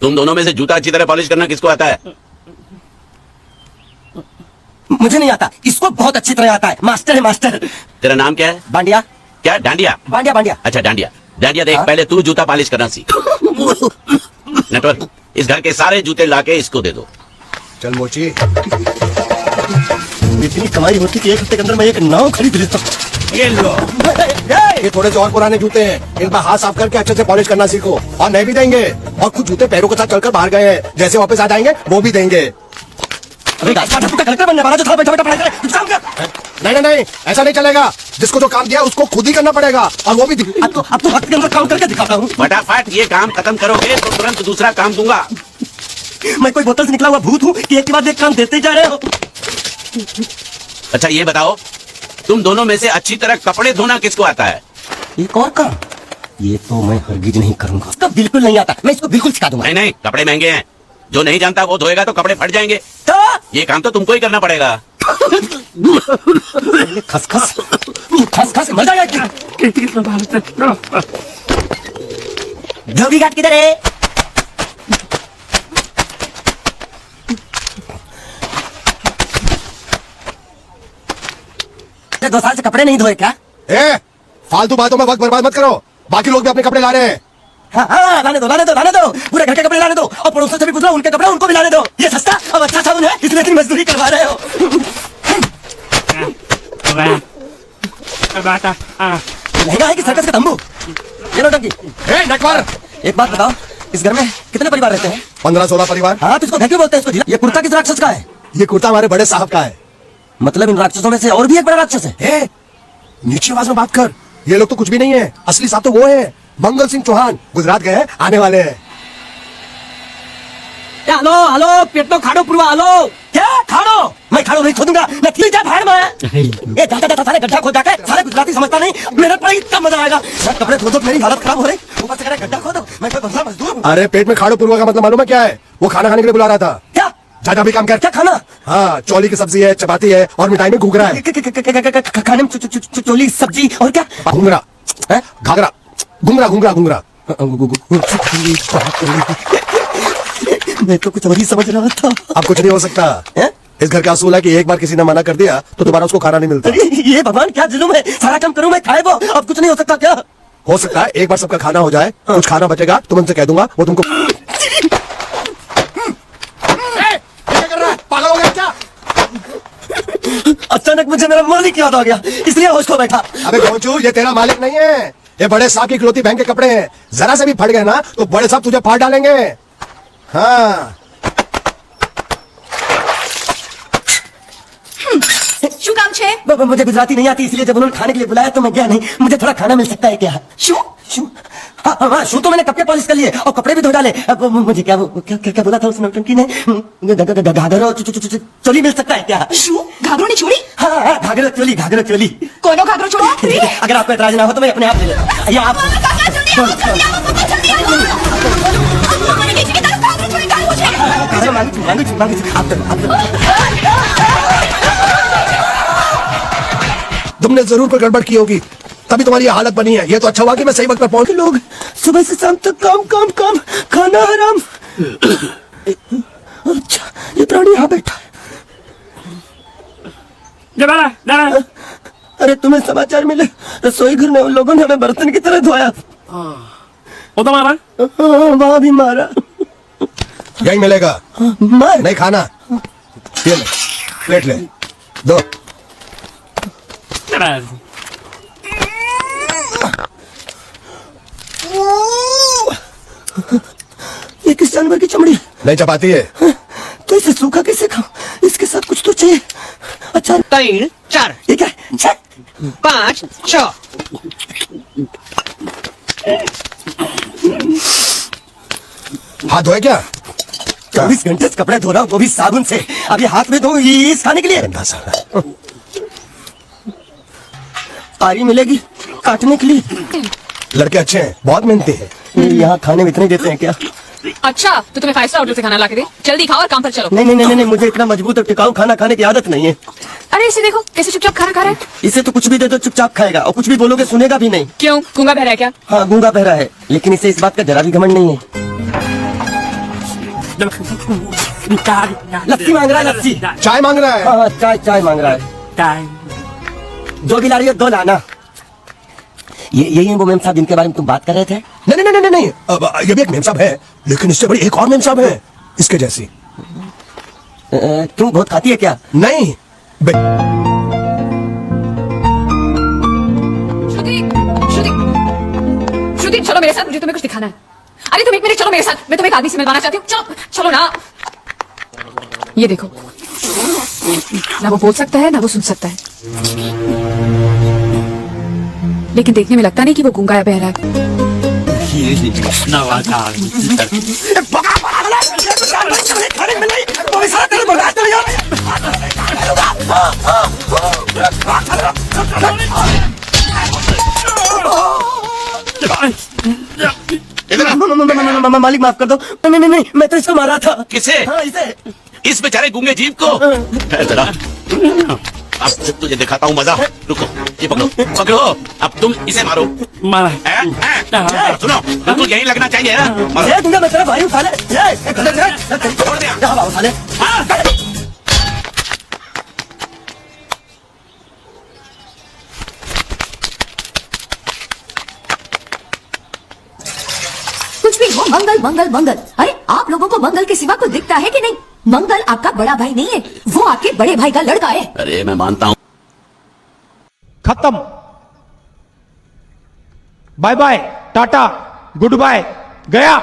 तुम दोनों में से जूता अच्छी तरह पॉलिश करना किसको आता है? मुझे नहीं आता, इसको बहुत अच्छी तरह आता है। मास्टर है मास्टर। तेरा नाम क्या है? बांडिया। क्या? डांडिया? बांडिया बांडिया। अच्छा डांडिया। डांडिया देख, पहले तू जूता पॉलिश करना सीख। नेटवर्क, इस घर के सारे जूते लाके इसको दे दो। चल मोची। इतनी कमाई होती कि एक हफ्ते के अंदर मैं एक नाव खरीद लेता। ये लो, ये थोड़े से और पुराने जूते हैं, इन पर हाथ साफ करके अच्छे से पॉलिश करना सीखो। और नहीं भी देंगे, और कुछ जूते पैरों के साथ चलकर बाहर गए हैं, जैसे वापस आ जाएंगे वो भी देंगे। अरे कलेक्टर बनने वाला जो था बैठा बैठा पढ़ाई करे, कुछ काम कर। नहीं नहीं, ऐसा नहीं चलेगा। जिसको जो काम दिया उसको खुद ही करना पड़ेगा, और वो भी अब तो वक्त के अंदर काम करके दिखाता हूँ। फटाफट ये काम खत्म करोगे तो तुरंत दूसरा काम दूंगा। मैं कोई बोतल से निकला हुआ भूत हूँ कि एक के बाद एक काम देते जा रहे हो। अच्छा ये बताओ, तुम दोनों में से अच्छी तरह कपड़े धोना किसको आता है? एक और काम, ये तो मैं हरगिज नहीं करूंगा। तो बिल्कुल नहीं आता, मैं इसको बिल्कुल सिखा दूंगा। नहीं नहीं, कपड़े महंगे हैं, जो नहीं जानता वो धोएगा तो कपड़े फट जाएंगे। तो ये काम तो तुमको ही करना पड़ेगा। खसखस खसखस मर जाएगा। धोबी घाट किधर है? 2 साल से कपड़े नहीं धोए क्या? फालतू बातों में वक्त बर्बाद मत करो, बाकी लोग भी अपने कपड़े ला रहे हैं। हाँ, लाने दो पूरे घर के कपड़े लाने दो, और पड़ोसों से भी पूछ लो, उनके कपड़े उनको भी लाने दो। ये सस्ता और अच्छा साबुन है, इसलिए इतनी मजदूरी करवा रहे हो। महंगा है कि सर्कस का तंबू? ये नौटंकी। एक बात बताओ, इस घर में कितने परिवार रहते हैं? 15-16 परिवार। हाँ, तो इसको घर क्यों बोलते हैं? इसको ये कुर्ता किस राक्षस का है? ये कुर्ता हमारे बड़े साहब का है। मतलब इन राक्षसों में से और भी एक बड़ा राक्षस है? नीचे आवाज में बात कर, ये लोग तो कुछ भी नहीं है, असली साहब तो वो है, मंगल सिंह चौहान। गुजरात गए हैं, आने वाले हैं। हेलो हेलो, पेट तो खाड़ो पुरवा। हेलो, क्या खाड़ो? मैं खाड़ो नहीं खोदूंगा, मैं ठीक है भाड़ में। ये जाता सारे गड्ढा खोद जाके, सारे गुजराती समझता नहीं, मेहनत पर इतना मजा आएगा। कपड़े खोदो, मेरी हालत खराब हो रही, ऊपर से कह रहे गड्ढा खोदो। मैं कोई बंदा मजदूर हूँ? अरे पेट में खाड़ो पुरवा का मतलब मालूम है क्या है? वो खाना खाने के लिए बुला रहा था। क्या? ज्यादा भी काम कर। क्या खाना? हाँ, चौली की सब्जी है, चपाती है, और मिठाई में घूघरा है। खाने में चोली सब्जी और क्या? घूंघरा है, घाघरा, घूंघरा घूंघरा घूंघरा। मैं तो कुछ और ही समझ रहा था। अब कुछ नहीं हो सकता है? इस घर का असूल है कि एक बार किसी ने मना कर दिया तो दोबारा उसको खाना नहीं मिलता। ये भगवान क्या जुलूम है, सारा काम करूं मैं, खाए वो, अब कुछ नहीं हो सकता क्या? हो सकता है एक बार सबका खाना हो जाए, कुछ खाना बचेगा तो मैं उनसे कह दूंगा, वो तुमको। पागल हो गया क्या? अचानक मुझे मेरा मालिक याद आ गया, इसलिए होश खो बैठा। अबे गोचू, ये तेरा मालिक नहीं है, ये बड़े साहब की इकलौती बहन के कपड़े हैं। जरा से भी फट गए ना तो बड़े साहब तुझे फाड़ डालेंगे। हाँ। શું કામ છે? मुझे गुजराती नहीं आती, इसलिए जब उन्होंने खाने के लिए बुलाया तो मैं गया नहीं। मुझे थोड़ा खाना मिल सकता है क्या? शू शू? हाँ, शू तो मैंने कपड़े पॉलिश कर लिए और कपड़े भी धो डाले। अब मुझे क्या क्या बोला था उस नौटंकी ने? घाघरा चोली मिल सकता है क्या? શું ઘાઘરો ની છોડી? हाँ, घाघरा चोली। કોઈનો ઘાઘરો છોડો? अगर आपको एतराज ना हो तो मैं अपने आप ले लेता। या आप કાકા જલ્દી આવો, જલ્દી આવો, પપ્પા જલ્દી આવો। મને કહે છે કે તારો ઘાઘરો છોડી કાઢવો છે। मांगू आप तुमने जरूर कोई गड़बड़ की होगी, तभी तुम्हारी ये हालत बनी है। ये तो अच्छा हुआ कि मैं सही वक्त पर पहुंच। लोग सुबह से शाम तक काम, खाना हराम। अच्छा, ये प्राणी यहाँ बैठा है। अरे तुम्हें समाचार मिले? रसोई घर में उन लोगों ने हमें बर्तन की तरह धोया। वो तो मारा? वहां भी मारा। यही मिलेगा। मार नहीं खाना, ये ले, प्लेट ले दो। ये किस जानवर की चमड़ी? नहीं चपाती है। तो इसे सूखा कैसे खाऊं? इसके साथ कुछ तो चाहिए। अच्छा 3 4 ये क्या है? 5 6 हाथ धोए क्या? 24 घंटे से कपड़े धो रहा हूँ, वो भी साबुन से। अब ये हाथ में धो इस खाने के लिए? गंदा साला। आरी मिलेगी काटने के लिए? लड़के अच्छे हैं, बहुत मेहनती है। यहाँ खाने में इतने देते हैं क्या? अच्छा, तो तुम्हें 5 स्टार होटल से खाना ला के दे। जल्दी खाओ और काम पर चलो। नहीं, मुझे इतना मजबूत और टिकाऊ खाना खाने की आदत नहीं है। अरे इसे देखो कैसे चुपचाप खाना खा रहा है। इसे तो कुछ भी दे दो चुपचाप खाएगा, और कुछ भी बोलोगे सुनेगा भी नहीं। क्यों, गूंगा बहरा है क्या? हाँ, गूंगा बहरा है, लेकिन इसे इस बात का जरा भी घमंड नहीं है। लस्सी मांग रहा है, लस्सी। चाय मांग रहा है। हाँ, चाय चाय मांग रहा है। दो गिला रही है, दो लाना। यही है वो मेम साहब जिनके बारे में तुम बात कर रहे थे? नहीं नहीं नहीं नहीं, अब ये भी एक मेम साहब है, लेकिन इससे बड़ी एक और मेम साहब है इसके जैसी। तुम बहुत खाती है क्या? नहीं श्रुति श्रुति श्रुति चलो मेरे साथ, मुझे तुम्हें कुछ दिखाना है। अरे तुम एक मिनट चलो मेरे साथ, मैं तुम्हें एक आदमी से मिलवाना चाहती हूँ। चलो चलो ना। ये देखो, ना वो बोल सकता है ना वो सुन सकता है, लेकिन देखने में लगता नहीं कि वो गूंगा या बहरा है। मालिक माफ कर दो। नहीं नहीं नहीं, मैं तो इसको मारा था। किसे? हाँ, इसे। इस बेचारे गूंगे जीव को। ठहर जरा, अब तुझे दिखाता हूँ मजा। रुको, ये पकड़ो पकड़ो, अब तुम इसे मारो। मारा सुनो, बिल्कुल यही लगना चाहिए ना। मारो। ये दूंगा मैं तेरा भाई, उठा ले। छोड़ दिया। यहाँ उठा ले। कुछ भी हो, मंगल मंगल मंगल। अरे आप लोगों को मंगल के सिवा कुछ दिखता है कि नहीं? मंगल आपका बड़ा भाई नहीं है, वो आपके बड़े भाई का लड़का है। अरे मैं मानता हूँ। खत्म। Bye bye, tata, good bye, गया।